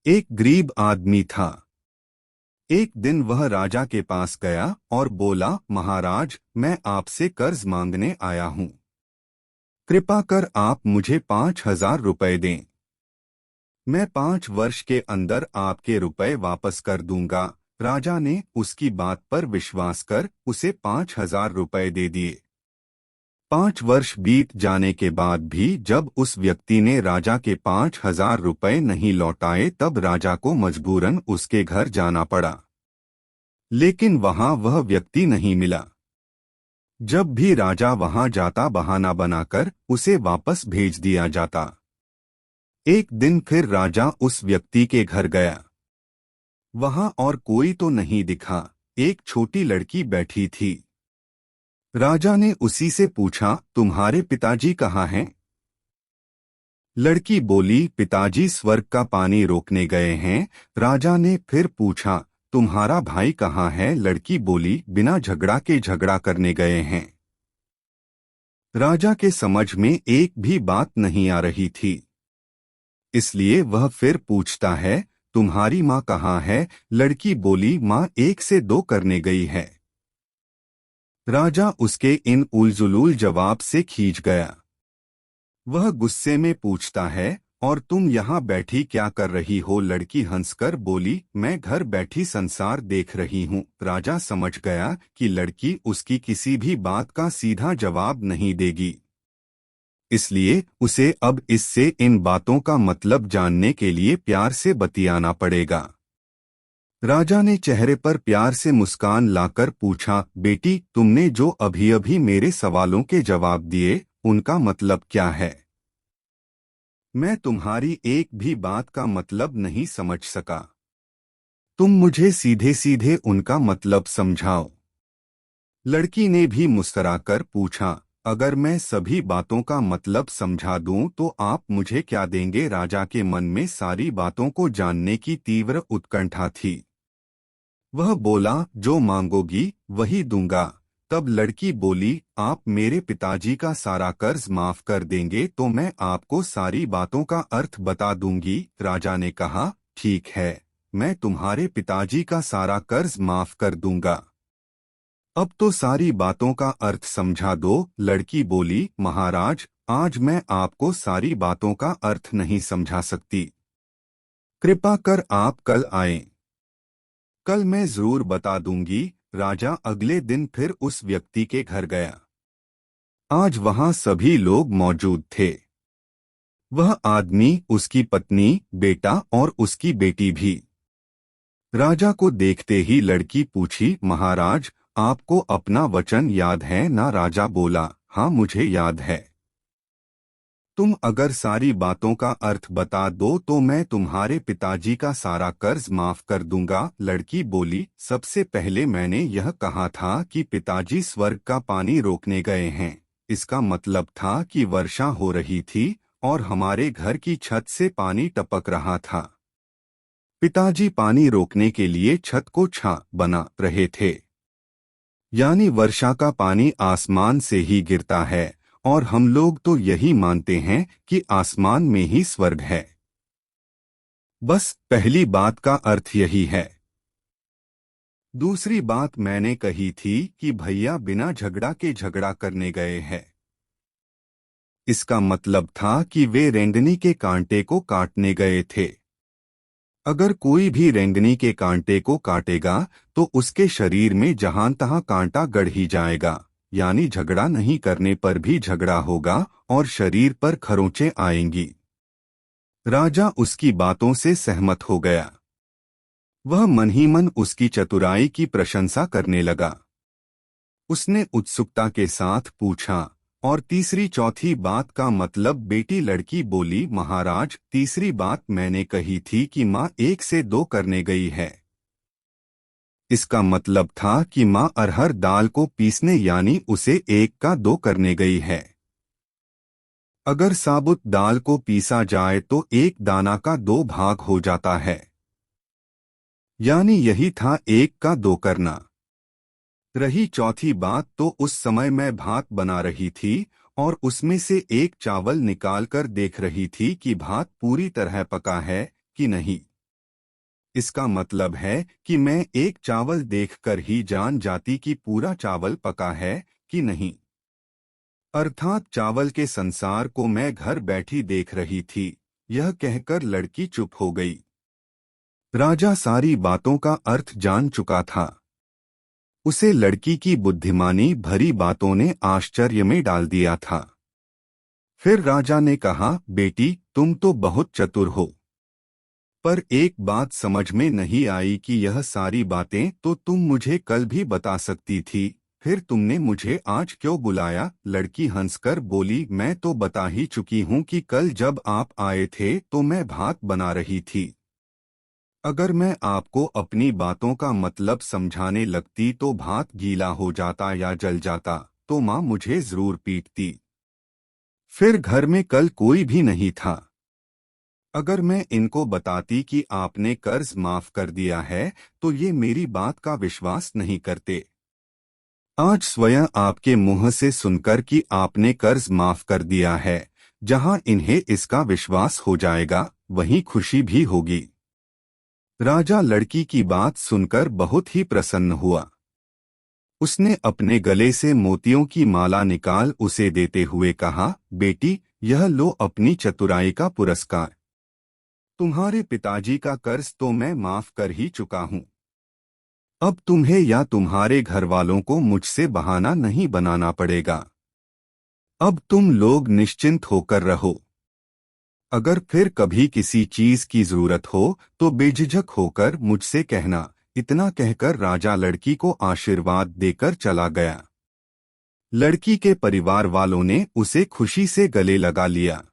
एक गरीब आदमी था। एक दिन वह राजा के पास गया और बोला, महाराज, मैं आपसे कर्ज मांगने आया हूँ। कृपा कर आप मुझे 5,000 रुपए दें। मैं 5 वर्ष के अंदर आपके रुपए वापस कर दूंगा। राजा ने उसकी बात पर विश्वास कर उसे 5,000 रुपए दे दिए। 5 वर्ष बीत जाने के बाद भी जब उस व्यक्ति ने राजा के 5,000 रुपए नहीं लौटाए, तब राजा को मजबूरन उसके घर जाना पड़ा। लेकिन वहां वह व्यक्ति नहीं मिला। जब भी राजा वहां जाता, बहाना बनाकर उसे वापस भेज दिया जाता। एक दिन फिर राजा उस व्यक्ति के घर गया। वहां और कोई तो नहीं दिखा, एक छोटी लड़की बैठी थी। राजा ने उसी से पूछा, तुम्हारे पिताजी कहाँ हैं? लड़की बोली, पिताजी स्वर्ग का पानी रोकने गए हैं। राजा ने फिर पूछा, तुम्हारा भाई कहाँ है? लड़की बोली, बिना झगड़ा के झगड़ा करने गए हैं। राजा के समझ में एक भी बात नहीं आ रही थी, इसलिए वह फिर पूछता है, तुम्हारी माँ कहाँ है? लड़की बोली, माँ 1 से 2 करने गई है। राजा उसके इन उलझुल जवाब से खींच गया। वह गुस्से में पूछता है, और तुम यहाँ बैठी क्या कर रही हो? लड़की हंसकर बोली, मैं घर बैठी संसार देख रही हूँ। राजा समझ गया कि लड़की उसकी किसी भी बात का सीधा जवाब नहीं देगी, इसलिए उसे अब इससे इन बातों का मतलब जानने के लिए प्यार से बतियाना पड़ेगा। राजा ने चेहरे पर प्यार से मुस्कान लाकर पूछा, बेटी, तुमने जो अभी अभी मेरे सवालों के जवाब दिए, उनका मतलब क्या है? मैं तुम्हारी एक भी बात का मतलब नहीं समझ सका। तुम मुझे सीधे सीधे उनका मतलब समझाओ। लड़की ने भी मुस्कुराकर पूछा, अगर मैं सभी बातों का मतलब समझा दूं तो आप मुझे क्या देंगे? राजा के मन में सारी बातों को जानने की तीव्र उत्कंठा थी। वह बोला, जो मांगोगी वही दूंगा। तब लड़की बोली, आप मेरे पिताजी का सारा कर्ज माफ कर देंगे तो मैं आपको सारी बातों का अर्थ बता दूंगी। राजा ने कहा, ठीक है, मैं तुम्हारे पिताजी का सारा कर्ज माफ कर दूंगा। अब तो सारी बातों का अर्थ समझा दो। लड़की बोली, महाराज, आज मैं आपको सारी बातों का अर्थ नहीं समझा सकती। कृपा कर आप कल आएं। कल मैं जरूर बता दूंगी। राजा अगले दिन फिर उस व्यक्ति के घर गया। आज वहां सभी लोग मौजूद थे। वह आदमी, उसकी पत्नी, बेटा और उसकी बेटी भी। राजा को देखते ही लड़की पूछी, महाराज, आपको अपना वचन याद है ना? राजा बोला, हाँ, मुझे याद है। तुम अगर सारी बातों का अर्थ बता दो तो मैं तुम्हारे पिताजी का सारा कर्ज माफ कर दूंगा। लड़की बोली, सबसे पहले मैंने यह कहा था कि पिताजी स्वर्ग का पानी रोकने गए हैं। इसका मतलब था कि वर्षा हो रही थी और हमारे घर की छत से पानी टपक रहा था। पिताजी पानी रोकने के लिए छत को छा बना रहे थे, यानी वर्षा का पानी आसमान से ही गिरता है, और हम लोग तो यही मानते हैं कि आसमान में ही स्वर्ग है। बस पहली बात का अर्थ यही है। दूसरी बात मैंने कही थी कि भैया बिना झगड़ा के झगड़ा करने गए हैं। इसका मतलब था कि वे रेंगनी के कांटे को काटने गए थे। अगर कोई भी रेंगनी के कांटे को काटेगा तो उसके शरीर में जहां तहां कांटा गड़ ही जाएगा, यानी झगड़ा नहीं करने पर भी झगड़ा होगा और शरीर पर खरोंचें आएंगी। राजा उसकी बातों से सहमत हो गया। वह मन ही मन उसकी चतुराई की प्रशंसा करने लगा। उसने उत्सुकता के साथ पूछा, और तीसरी चौथी बात का मतलब? बेटी लड़की बोली, महाराज, तीसरी बात मैंने कही थी कि माँ 1 से 2 करने गई है। इसका मतलब था कि माँ अरहर दाल को पीसने, यानी उसे 1 का 2 करने गई है। अगर साबुत दाल को पीसा जाए तो 1 दाना का 2 भाग हो जाता है, यानी यही था 1 का 2 करना। रही चौथी बात, तो उस समय मैं भात बना रही थी और उसमें से एक चावल निकालकर देख रही थी कि भात पूरी तरह पका है कि नहीं। इसका मतलब है कि मैं एक चावल देखकर ही जान जाती कि पूरा चावल पका है कि नहीं। अर्थात चावल के संसार को मैं घर बैठी देख रही थी। यह कहकर लड़की चुप हो गई। राजा सारी बातों का अर्थ जान चुका था। उसे लड़की की बुद्धिमानी भरी बातों ने आश्चर्य में डाल दिया था। फिर राजा ने कहा, बेटी तुम तो बहुत चतुर हो, पर एक बात समझ में नहीं आई कि यह सारी बातें तो तुम मुझे कल भी बता सकती थी, फिर तुमने मुझे आज क्यों बुलाया? लड़की हंसकर बोली, मैं तो बता ही चुकी हूँ कि कल जब आप आए थे तो मैं भात बना रही थी। अगर मैं आपको अपनी बातों का मतलब समझाने लगती तो भात गीला हो जाता या जल जाता तो माँ मुझे जरूर पीटती। फिर घर में कल कोई भी नहीं था। अगर मैं इनको बताती कि आपने कर्ज माफ कर दिया है तो ये मेरी बात का विश्वास नहीं करते। आज स्वयं आपके मुंह से सुनकर कि आपने कर्ज माफ कर दिया है, जहां इन्हें इसका विश्वास हो जाएगा वहीं खुशी भी होगी। राजा लड़की की बात सुनकर बहुत ही प्रसन्न हुआ। उसने अपने गले से मोतियों की माला निकाल उसे देते हुए कहा, बेटी यह लो अपनी चतुराई का पुरस्कार। तुम्हारे पिताजी का कर्ज तो मैं माफ कर ही चुका हूँ। अब तुम्हें या तुम्हारे घर वालों को मुझसे बहाना नहीं बनाना पड़ेगा। अब तुम लोग निश्चिंत होकर रहो। अगर फिर कभी किसी चीज की जरूरत हो तो बेझिझक होकर मुझसे कहना। इतना कहकर राजा लड़की को आशीर्वाद देकर चला गया। लड़की के परिवार वालों ने उसे खुशी से गले लगा लिया।